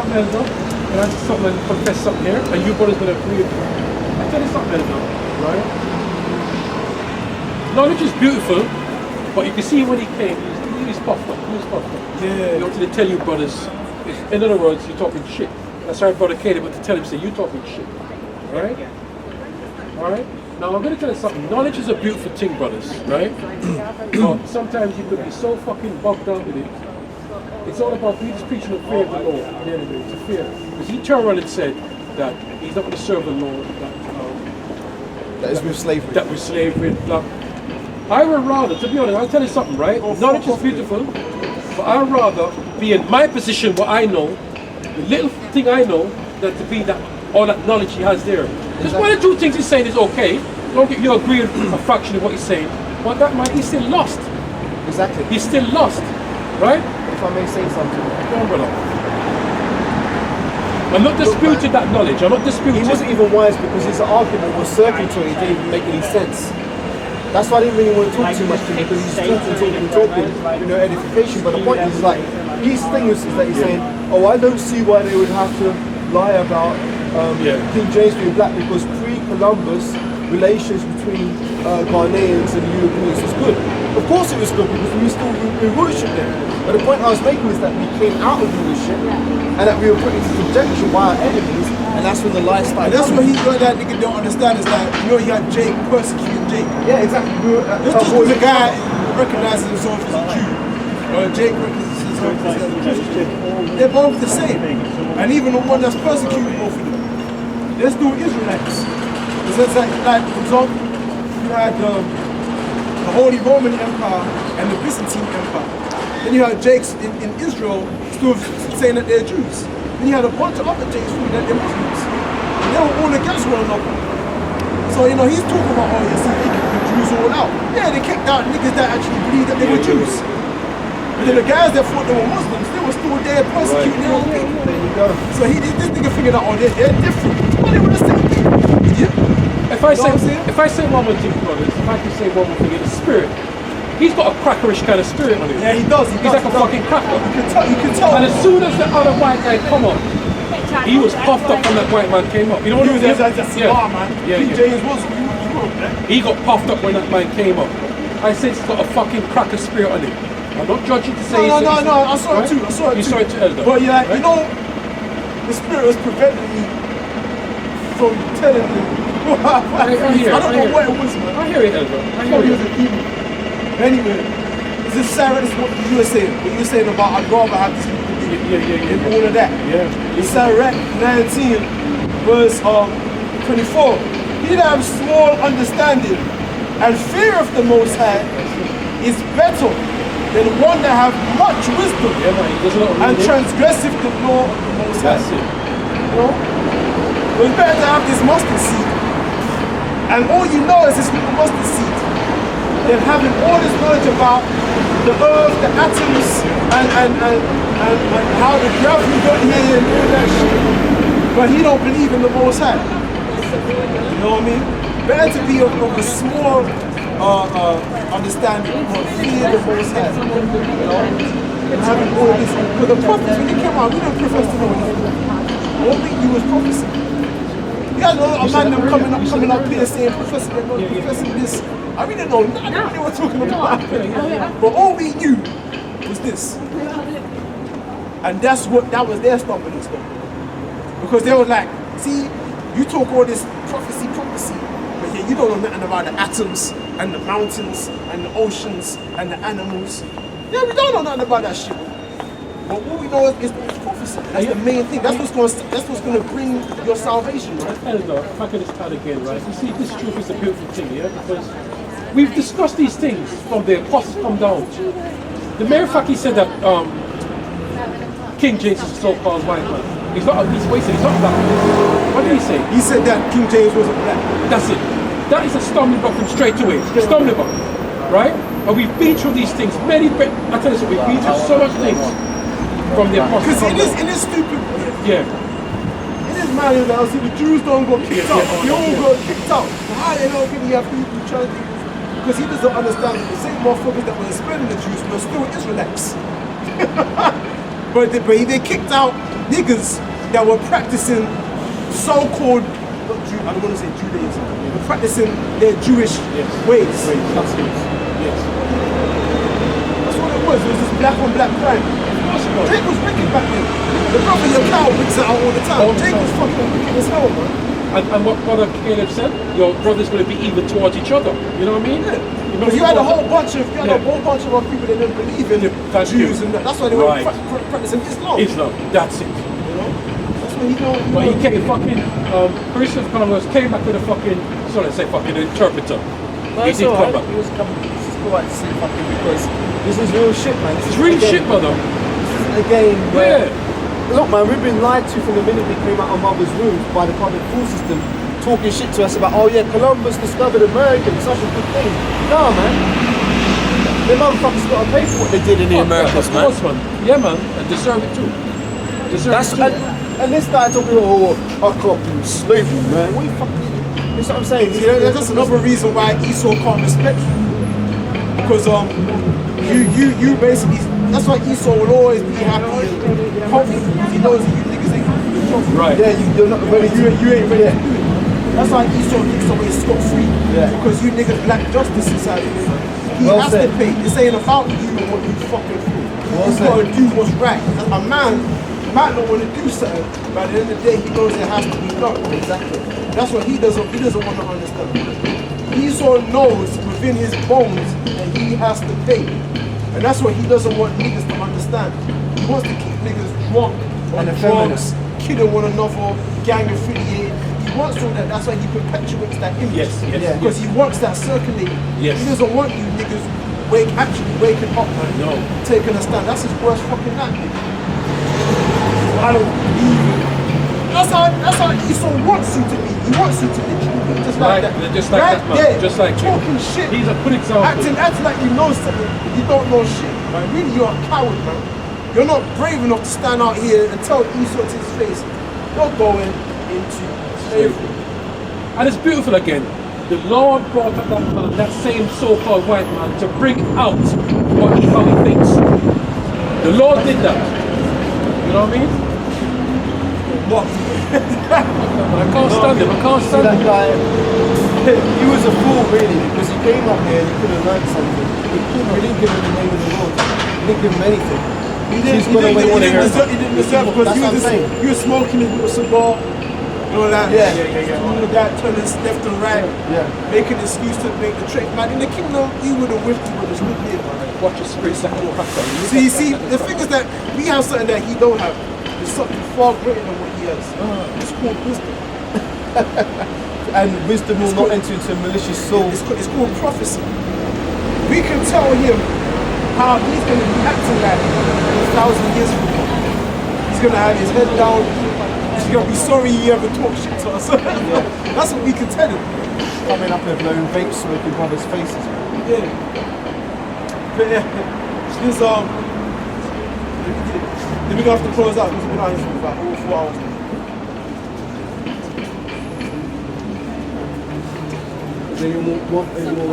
something, Elder? Can I say something and confess something here? And you brothers gonna agree with me. I tell you something, Elder, right? Knowledge is beautiful, but you can see when he came, he was puffed up. He was puffed up. Yeah. You know, to tell you brothers, in other words, you're talking shit. That's why Brother Caleb went to tell him, say, you talking shit. Alright? Alright? Now I'm gonna tell you something. Knowledge is a beautiful thing, brothers, right? But sometimes you could be so fucking bogged down with it. It's all about we just preaching the fear of the Lord. At the end of it, it's a fear. Because he turned around and said that he's not going to serve the Lord That is with slavery. that with slavery. Like, I would rather, to be honest, I'll tell you something, right? Knowledge is beautiful, but I'd rather be in my position, what I know, the little thing I know, than to be that all that knowledge he has there. Because one of the two things he's saying is okay. Don't get you agree with a fraction of what he's saying, but that man, he's still lost. Exactly. He's still lost, right? If I may say something. Go on, brother. I'm not disputing that knowledge. I'm not disputing. He wasn't even wise because his argument was circuitry. It didn't even make any sense. That's why I didn't really want to talk too much to him because he's talking, you know, edification. But the point is, like, his thing is that he's saying, oh, I don't see why they would have to lie about King James being black because pre-Columbus relations between Ghanaians and Europeans was good. Of course it was good because we worship them. But the point I was making is that we came out of worship and that we were put into subjection by our enemies, and that's when the lie started. And that's what that nigga don't understand is that, you know, he had Jake persecuting Jake. Yeah, exactly. Just because the guy recognizes himself as a Jew, or Jake recognizes himself as a Christian, they're both the same. And even the one that's persecuting both of them, they're still Israelites. Because like, for example, you had the Holy Roman Empire and the Byzantine Empire. Then you had Jakes in Israel still saying that they're Jews. Then you had a bunch of other Jakes saying that they're Muslims. And they were all against one another. So, you know, he's talking about, oh, you see, they kicked the Jews all out. Yeah, they kicked out niggas that actually believed that they were Jews. But then the guys that thought they were Muslims, they were still there persecuting their own people. There you go. So this nigga figured out, oh, they're different. But they were the same thing. Yeah. If I say one more thing, brothers, if I can say one more thing, it's spirit. He's got a crackerish kind of spirit on him. Yeah, he does. He's like a fucking cracker. You can tell. And as soon as the other white guy come up, he was puffed up when that white man came up. You know what He I was mean? just cigar, man. King James was He got puffed up when that man came up. I said he's got a fucking cracker spirit on him. I'm not judging to say No, I saw it too. I saw it you too. saw it too, Elder. But yeah, right? you know, the spirit was preventing me from telling him. I don't know what it was, man. I hear it, Elder. I hear Probably it. was a demon. Anyway, is this Sarah? This is what you were saying. What you were saying about I'd rather have this and all of that. Yeah. In Sarah 19, verse 24. He that have small understanding and fear of the Most High is better than one that have much wisdom Yeah, man, he does a lot of and reading. transgressive the law of the Most High. That's it. You know? But it's better to have this mustard seed, and all you know is this little mustard seed, than having all this knowledge about the earth, the atoms, and how the gravity got here and all that shit. But he don't believe in the Most High. You know what I mean? Better to be of a small understanding, but fear the Most High. You know? And having all this. Because the prophets, when they came out, we don't profess to know anything. All we do was prophecy. You guys know a man them coming up here saying professing this. I really don't know nothing what they were talking about. But all we knew was this. And that was their stumbling stone. Because they were like, see, you talk all this prophecy, but yeah, you don't know nothing about the atoms and the mountains and the oceans and the animals. Yeah, we don't know nothing about that shit. But what we know is prophecy. That's the main thing. That's what's going to bring your salvation, right? Elder, if I could just start again, right? You see, this truth is a beautiful thing, yeah? Because we've discussed these things from the apostles come down. The mere fact he said that King James is a so-called white man. He's not black. What did he say? He said that King James wasn't black. That's it. That is a stumbling block from straight away. Stumbling block, right? And we've been through these things. I tell you something, we've been through so much things from the apostles. Because it is stupid. Yeah. It is mad now. See, the Jews don't go kicked out. They all got kicked out. How the hell can he have people trying to? Because he doesn't understand that the same motherfuckers that were expelling the Jews were still Israelites. but they kicked out niggas that were practicing so-called, not Jew, I don't want to say Judaism, but practicing their Jewish ways. That's it. Yes. That's what it was. It was just black on black crime. Jake was wicked back then. The brother your cow brings it out all the time. Jake was fucking wicked as hell, man. And what Brother Caleb said, your brother's going to be even towards each other. You know what I mean? Yeah. Because you had a whole bunch of people that didn't believe in Jews and that's why they were practicing Islam. That's it. You know? That's what he know. But he came fucking Christopher Columbus came back with a fucking interpreter. He did come back. He was coming. This is alright to say fucking because this is real shit, man. It's real shit, brother. This isn't a game where. Look, man, we've been lied to from the minute we came out of mother's womb by the public school system, talking shit to us about, oh yeah, Columbus discovered America, it's such a good thing. No, man. The motherfuckers got to pay for what they did in the Americas, man. Of course, man. Yeah, man. And deserve it too. And this guy talking, oh, I can't be slavery, man. What are you fucking... That's what I'm saying. See, that's another reason why Esau can't respect you. Because you basically, that's why Esau will always be happy and confident because he knows that you niggas ain't gonna do the job. Right. Yeah, you're not ready to... You ain't ready to do it. That's why Esau gets away scot-free. Yeah. Because you niggas lack justice inside of you. He has to pay. This ain't about you and what you fucking do. You gotta do what's right. A man might not want to do something, but at the end of the day, he knows it has to be done. Exactly. That's what he doesn't want to understand. Esau knows within his bones that he has to pay. And that's what he doesn't want niggas to understand. He wants to keep niggas drunk on drugs, killing one another, gang affiliated. He wants all that. That's why he perpetuates that image. Yes. Because he wants that circulating. Yes. He doesn't want you niggas actually waking up and taking a stand. That's his worst fucking nightmare. I don't believe it. That's how Esau wants you to be. He wants you to literally be just like that. Just like that, man. There, just like talking shit. He's a good example. Acting like you know something, but you don't know shit. Man. Really, you're a coward, man. You're not brave enough to stand out here and tell Esau to his face, you're going into slavery. And it's beautiful again. The Lord brought up that man, that same so-called white man, to bring out how he thinks. The Lord did that. You know what I mean? What? I can't stand him. I can't stand that him. guy, he was a fool really, because he came up here and he could have learned something. He didn't give him the name of the Lord. He didn't give him anything. He didn't deserve because you were smoking his little cigar. You know that? Yeah. You know that, turning left and right, making an excuse to make the trip. Man, in the kingdom, he would have whipped you with his good here, man. Watch your spirit second cracker. See, the thing is that we have something that he don't have. It's something far greater than what he has. It's called wisdom. And wisdom will not enter into malicious soul. It's called prophecy. We can tell him how he's going to be acting like 1,000 years from now. He's going to have his head down. He's going to be sorry he ever talked shit to us. That's what we can tell him. Coming up and blowing vape smoke in brothers' faces. Yeah. But yeah, there's then we're going to have to close out because we've been out here for about over 4 hours now. Is there any more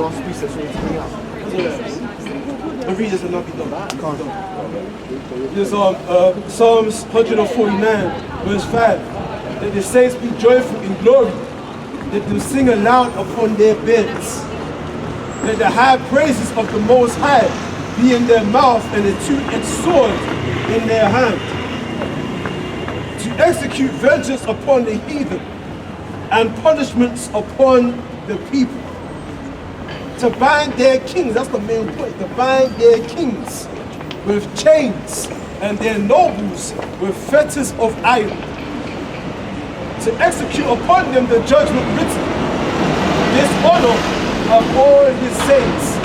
last piece that's ready to bring out? The readers will not be done. There's Psalms 149, verse 5. That the saints be joyful in glory, that them sing aloud upon their beds. That the high praises of the Most High be in their mouth and a two-edged sword in their hand, to execute vengeance upon the heathen and punishments upon the people, to bind their kings, that's the main point, to bind their kings with chains and their nobles with fetters of iron, to execute upon them the judgment written. This honor of all his saints,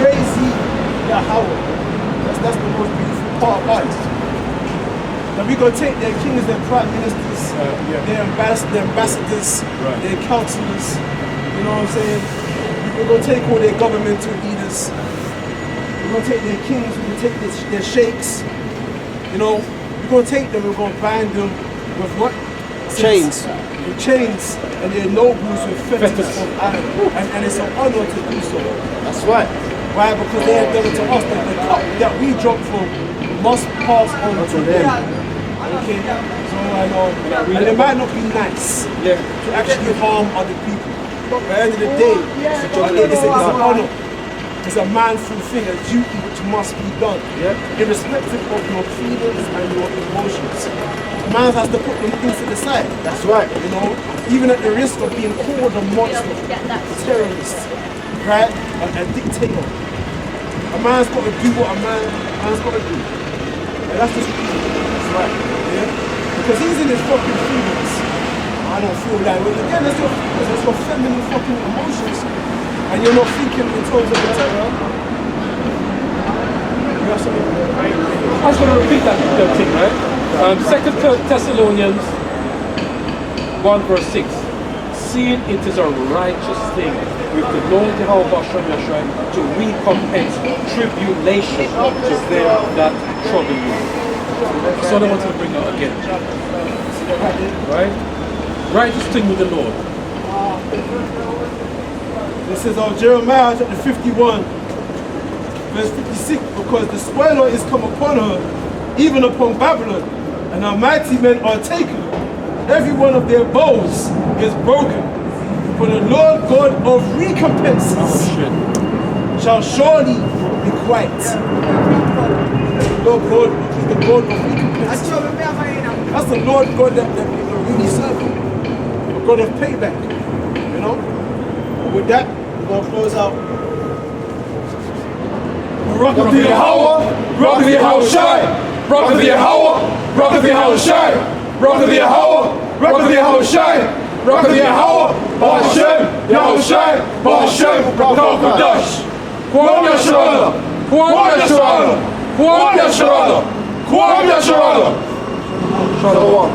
praise ye Yahweh. That's the most beautiful part about it. Now we're going to take their kings, their prime ministers, their ambassadors, their councillors, you know what I'm saying? We're going to take all their governmental leaders. We're going to take their kings, we're going to take their sheikhs. You know, we're going to take them, we're going to bind them with what? Chains. With chains, and their nobles with fetters of iron. And it's an honor to do so. That's right. Why? Because they have done it to us. The cup that we drunk from must pass on to them. them. Okay? So I know, and it might not be nice Yeah. to actually harm other people. But at the end of the day, it's an honor. It's a manful thing, a duty which must be done. Yeah. Irrespective of your feelings and your emotions. Man has to put them things to the side. That's right. You know, even at the risk of being called a monster, a terrorist, right? A dictator. A man's got to do what a man's got to do. And that's just that's right. Yeah? Because he's in his fucking feelings. I don't feel that way. Again, that's your feelings, that's your feminine fucking emotions. And you're not thinking in terms of the terror. You have something? I just want to repeat that thing, right? 2 Thessalonians 1 verse 6. Seeing it is a righteous thing with the Lord Jehovah Shemeshai to recompense tribulation to them that trouble you. So I wanted to bring out again. Right? Righteous thing with the Lord. This is Jeremiah chapter 51, verse 56, because the spoiler is come upon her, even upon Babylon, and her mighty men are taken. Every one of their bows is broken. For the Lord God of recompenses shall surely be quiet. Lord God is the God of recompenses. That's the Lord God that we really serve. The God of payback. You know? With that, we're going to close out. Rock of the Yahweh, Rock of Yahushai, Rock of Yahweh, Rock of Yahushai, Rock of Yahweh, Rock of Yahushai, Rock of Yahweh, Ba'ashem, Yahushai, Ba'ashem, Rock Kodash, Kwam Yasharala, Kwam Yasharala, Kwam Yasharala, Kwam Yasharala. Shalom.